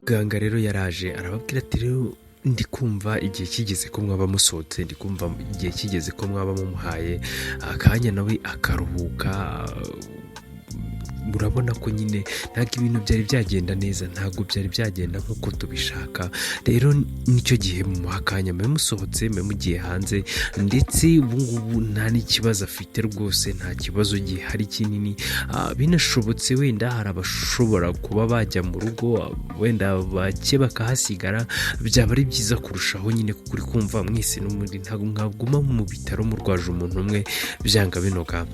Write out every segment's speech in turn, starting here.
muganga rero yaraje arababwira ati rero ndi kumva igihe kigeze ko mwaba musohotse, ndi kumva igihe kigeze ko mwaba mumuhaye akanya nawe akaruhuka. Murabona ko nyine ntabwo ibintu byari byagenda neza, ntabwo byari byagenda nk'uko tubishaka. Rero nicyo gihe mu akanya mwe musohotse, mwe mugiye hanze, ndetse ubu ngubu nta n'ikibazo afite rwose, nta kibazo gihari kinini. Binashobotse wenda hari abashobora kuba bajya mu rugo, wenda bake bakahasigara, byaba ari byiza kurushaho nyine kuko uri kumva mwese n'umuri ntabwo mwaguma mu bitaro murwaje umuntu umwe, byanga binoga.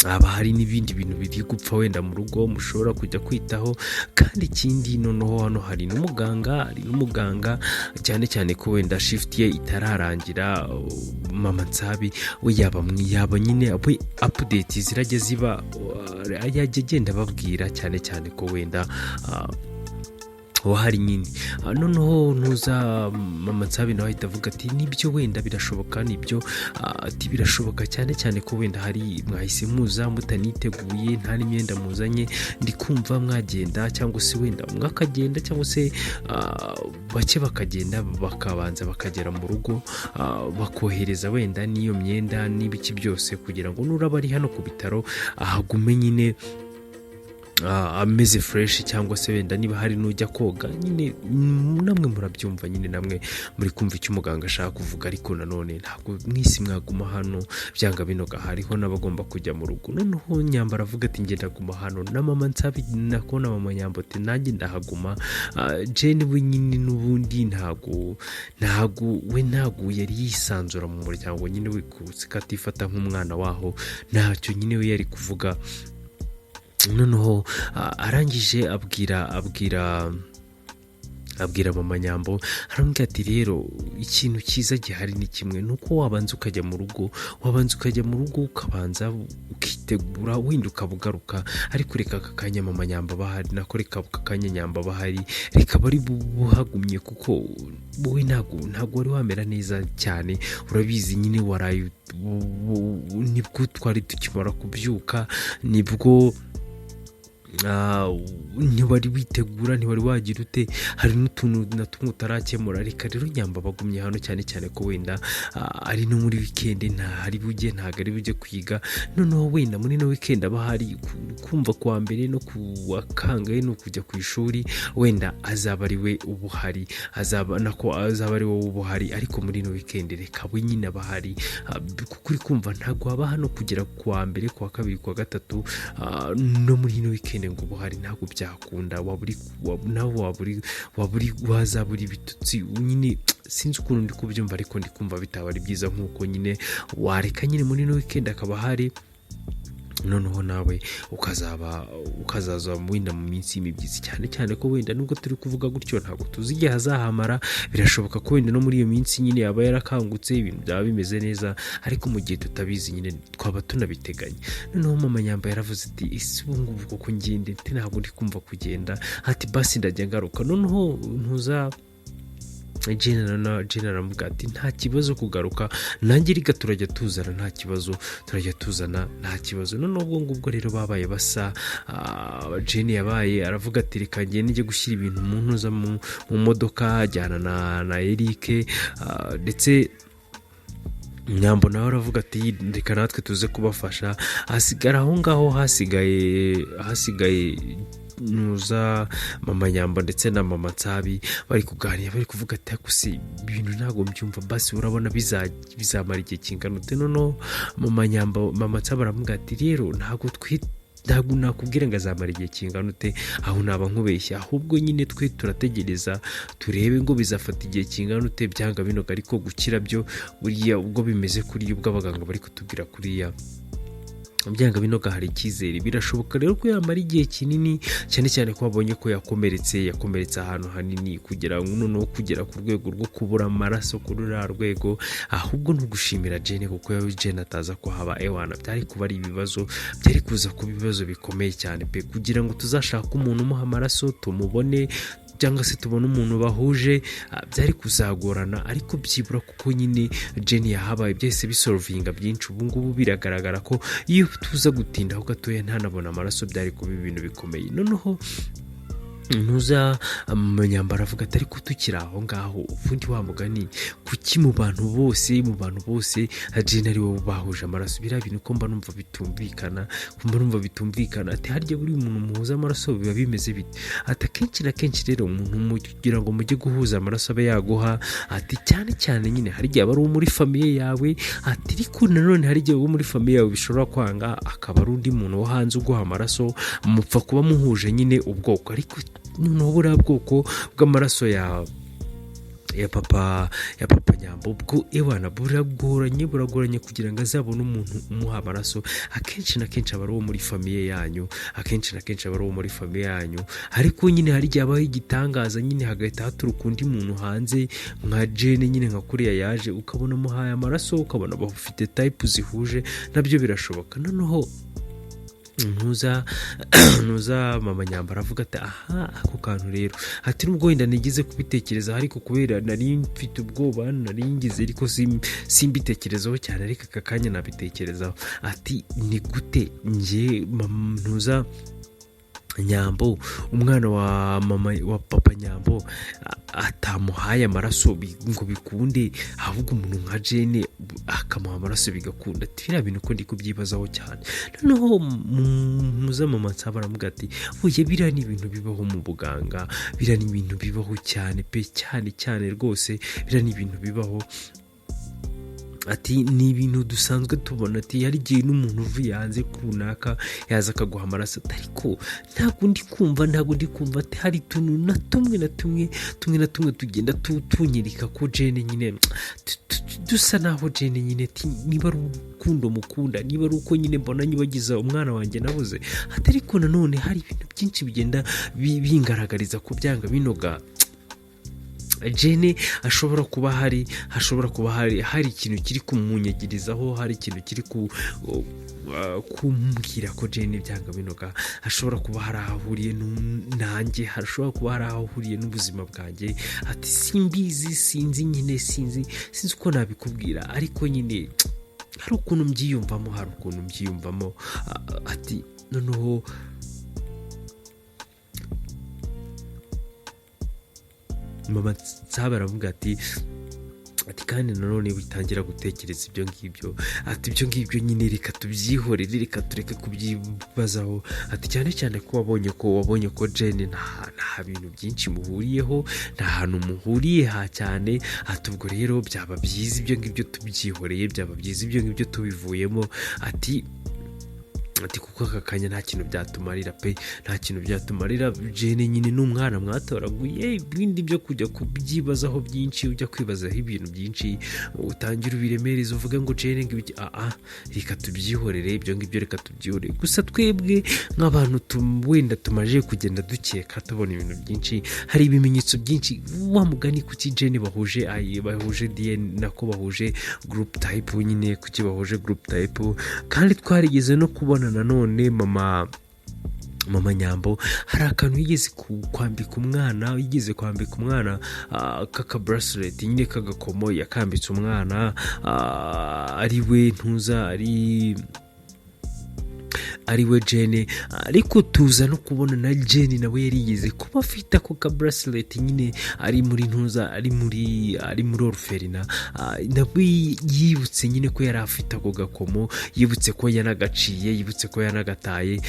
Haba hari n'ibindi bintu biri gupfa wenda mu rugo mushobora kujya kwitaho. Kandi ikindi noneho hano hari n'umuganga cyane cyane ko wenda shift ye itararangira. Mama Nsabi we yaba nyine we update zirajya ziba, yajya agenda babwira cyane cyane ko wenda wahari nyine. Noneho ntuza Mama Nsabi nawe ahita avuga ati nibyo wenda birashoboka, nibyo ati birashoboka cyane cyane ko wenda hari mwahise muza mutaniteguye, nta n'imyenda muzanye, ndi kumva mwagenda cyangwa se wenda mwakagenda cyangwa se bake bakagenda bakabanza bakagera mu rugo bakohereza wenda n'iyo myenda n'ibiki byose kugira ngo nuraba ari hano ku bitaro ahagume nyine ameze fresh, cyangwa se wenda niba hari n'ujya koga nyine. Namwe murabyumva nyine, namwe muri kumva icyo umuganga ashaka kuvuga, ariko nanone ntabwo mwisi mwaguma hano, byanga binoga hariho n'abagomba kujya mu rugo. Noneho Nyambara avuga ati ngenda guma hano, na Mama Nsabi nakona Mama Nyambo ati nanjye ndahaguma. Jane we nyine n'ubundi ntabwo yari yisanzura mu muryango nyine we katifata nk'umwana waho, ntacyo nyine we yari kuvuga. Noneho arangije abwira Mama Nyambo, aramubwira ati rero ikintu cyiza gihari ni kimwe, nuko wabanza ukajya mu rugo ukabanza ukitegura, wenda ukabugaruka, ariko reka aka kanya Mama Nyambo bahari, nako reka aka kanya Nyambo bahari, reka bari buhagumye kuko wowe ntabwo wari wamera neza cyane. Urabizi nyine waraye nibwo twari tukimara kubyuka, nibwo ntiwari witegura, ntiwari wagira ute, hari n'utuntu na tumwe utarakemura. Reka rero Nyamba bagumye hano cyane cyane ko wenda ari no muri weekend, ntabwo ari bujye kwiga. Noneho wenda muri no weekend aba hari kumva kuwa mbere no kuwa kangahe no kujya ku ishuri, wenda azaba ari we ubuhari, azaba ari wowe ubuhari, ariko muri no weekend reka we nyine abahari kuko uri kumva ntabwo haba hano kugera kuwa mbere, kuwa kabiri, kuwa gatatu, no muri no weekend ngo ubuhari ntabwo byakunda. Wazabura ibitutsi nyine, sinzi ukuntu ndi kubyumva, ariko ndi kumva bitaba ari byiza nk'uko nyine wareka nyine muri no weekend akaba hari. Noneho nawe ukazaza wenda mu minsi y'imibyizi, cyane cyane ko wenda nubwo turi kuvuga gutyo ntabwo tuzi igihe azahamara. Birashoboka ko wenda no muri iyo minsi nyine yaba yarakangutse, ibintu byaba bimeze neza, ariko mu gihe tutabizi nyine twaba tunabiteganya. Noneho Mama Nyamba yaravuze ati isi ubu ngubu koko ngende ntabwo ndi kumva kugenda, ati basi ndajya ngaruka. Noneho ntuza General aramubwira ati nta kibazo kugaruka, nanjye reka turajya tuzana nta kibazo, Noneho ubwo ngubwo rero babaye basa. Jane yabaye aravuga ati reka ngende njye gushyira ibintu mu ntuza mu modoka, ajyana na Eric, ndetse Nyambo nawe aravuga ati reka natwe tuze kubafasha. Hasigara aho ngaho hasigaye nuza Mama Nyamba ndetse na Mama Nsabi bari kuganira, bari kuvuga ati gusi ibintu ntabwo mbyumva, basi urabona bizamara igihe kingana ute. Noneho Mama Nsabi aramubwira ati rero ntabwo nakubwira ngo azamara igihe kingana ute, aho naba nkubeshya, ahubwo nyine twe turategereza turebe ngo bizafata igihe kingana ute, byanga binoga, ariko gukira byo buriya ubwo bimeze kuriya, ubwo abaganga bari kutubwira kuriya byanga binoga hari icyizere. Birashoboka rero ko yamara igihe kinini, cyane cyane ko babonye ko yakomeretse ahantu hanini, kugera ku rwego rwo kubura amaraso kuri uriya rwego. Ahubwo ntugushimira Jane kuko Jane ataza ko haba ewana, byari kuba ari ibibazo, byari kuza kuba ibibazo bikomeye cyane pe, kugira ngo tuzashake umuntu umuha amaraso tumubone, cyangwa se tubona umuntu bahuje, byari kuzagorana, ariko byibura kuko nyine Jane yahabaye byose bisolvinga byinshi. Ubu ngubu biragaragara ko iyo tuza gutinda ho gatoya ntanabona amaraso byari kuba ibintu bikomeye. Noneho ntuza amanyambaro avuga ati ariko tukiri aho ngaho ubundi wa mugani kuki mu bantu bose Jane ari bo bahuje amaraso biriya bintu ko mba numva bitumvikana ati harya buri muntu muhuza amaraso biba bimeze bite ati akenshi na kenshi rero umuntu kugira ngo mujye guhuza amaraso abe yaguha ati cyane nyine hari igihe aba ari uwo muri famiye yawe ati ariko nanone hari igihe uwo muri famiye yawe bishobora kwanga akaba ari undi muntu wo hanze uguha amaraso mupfa kuba muhuje nyine ubwoko ariko noneho buriya bwoko bw'amaraso ya papa nyambo bwo ebana buragoranye kugira ngo azabone umuntu umuha amaraso akenshi na kenshi aba ari uwo muri famiye yanyu ariko nyine hari igihe habaho igitangaza nyine hagahita haturuka undi muntu hanze nka Jane nyine nka kuriya yaje ukabona muhaye amaraso ukabona bafite type zihuje nabyo birashoboka noneho ntuza mama nyambara avuga ati aha ako kantu rero ati nubwo wenda nigeze kubitekereza ariko kubera nari mfite ubwoba nari ngize ariko simbitekerezaho cyane ariko aka kanya nabitekerezaho ati ni gute nge ntuza Nyambo umwana wa papa Nyambo atamuhaye amaraso ngo bikunde ahubwo umuntu nka Jane akamuha amaraso bigakunda tira bintu ko ndi kubyibazaho cyane noneho muza mama nsaba aramuga ati oye bira ni ibintu bibaho mu buganga bira ni ibintu bibaho cyane pe cyane rwose bira ni ibintu bibaho ati ni ibintu dusanzwe tubona ati hari igihe n'umuntu uvuye hanze runaka yaza akaguha amaraso ariko ntabwo ndi kumva ati hari tuntu na tumwe tugenda tunyereka ko Jane nyine dusa naho Jane nyine niba ari urukundo mukunda niba ari uko nyine mbona nyibagiza umwana wanjye nabuze ati ariko nanone hari ibintu byinshi bigenda bingaragariza ko byanga binoga Jane hashobora kuba hari ikintu kiri kumunyegirizaho hari ikintu kiri kumbwira ko Jane byanga binoga hashobora kuba hari ahahuriye nanjye hashobora kuba hari ahahuriye n'ubuzima bwanjye ati sinzi uko nabikubwira ariko nyine hari ukuntu mbyiyumvamo ati noneho mama nsaba aravuga ati kandi nanone witangira gutekereza ibyo ngibyo ati ibyo ngibyo nyine reka tubyihorere reka tureke kubyibazaho ati cyane ko wabonye ko Jane nta bintu byinshi muhuriyeho nta hantu muhuriye cyane ati ubwo rero byaba byiza ibyo ngibyo tubyihoreye byaba byiza ibyo ngibyo tubivuyemo ati kuko aka kanya nta kintu byatumarira Jane nyine n'umwana mwatoraguye ibindi byo kujya kubyibazaho byinshi ujya kwibazaho ibintu byinshi utangira ubiremereza uvuga ngo Jane reka tubyihorere ibyo ngibyo reka tubyihorere gusa twebwe nk'abantu wenda tumaje kugenda dukeka tubona ibintu byinshi hari ibimenyetso byinshi wa mugani kuki Jane bahuje DNA nako bahuje group type nyine kuki bahuje group type kandi twarigeze no kubona nanone mama Nyambo hari akantu yigeze kwambika umwana kaka bracelet nyine kagakomo yakambitse umwana ari we ntuza ari we Jane ariko tuza no kubona na Jane nawe yarigeze kuba afite ako ka bracelet nyine ari muri ntuza ari muri orphelina nawe yibutse nyine ko yari afite ako gakomo yibutse ko yanagaciye yibutse ko yanagataye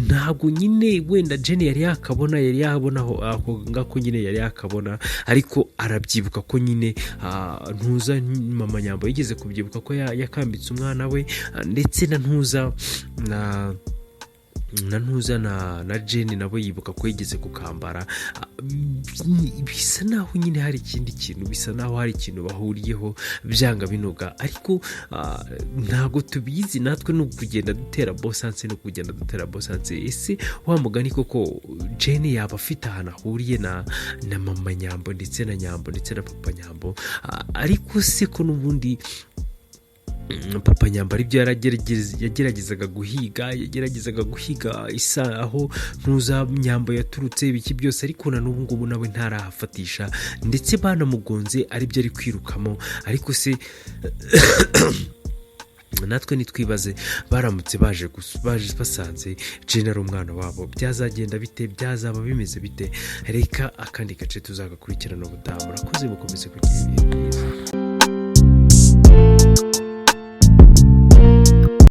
ntabwo nyine wenda Jane yari yahabona ako ngako nyine yari yakabona ariko arabyibuka ko nyine ntuza mama Nyambo yigeze kubyibuka ko yakambitse umwana we ndetse na ntuza na Jane nabo yibuka ko yigeze kukambara bisa naho nyine hari ikindi kintu bisa naho hari ikintu bahuriyeho byanga binoga ariko ntago tubizi natwe no kugenda dutera bosanse ese wa mugani koko Jane yaba afite ahantu ahuriye na mama Nyambo ndetse na Nyambo ndetse na papa Nyambo ariko se ko n'ubundi papa Nyambo aribyo yageragezaga guhiga isa aho ntuza Nyambo yaturutse ibiki byose ariko na n'ubu ngubu nawe ntarahafatisha ndetse banamugonze aribyo ari kwirukamo ariko se natwe nitwibaze baramutse baje basanze Jane ari umwana wabo, byazagenda bite, byazaba bimeze bite? Reka akandi gace tuzagakurikirana ubutaha. Murakoze, mukomeze kugira ibihe byiza.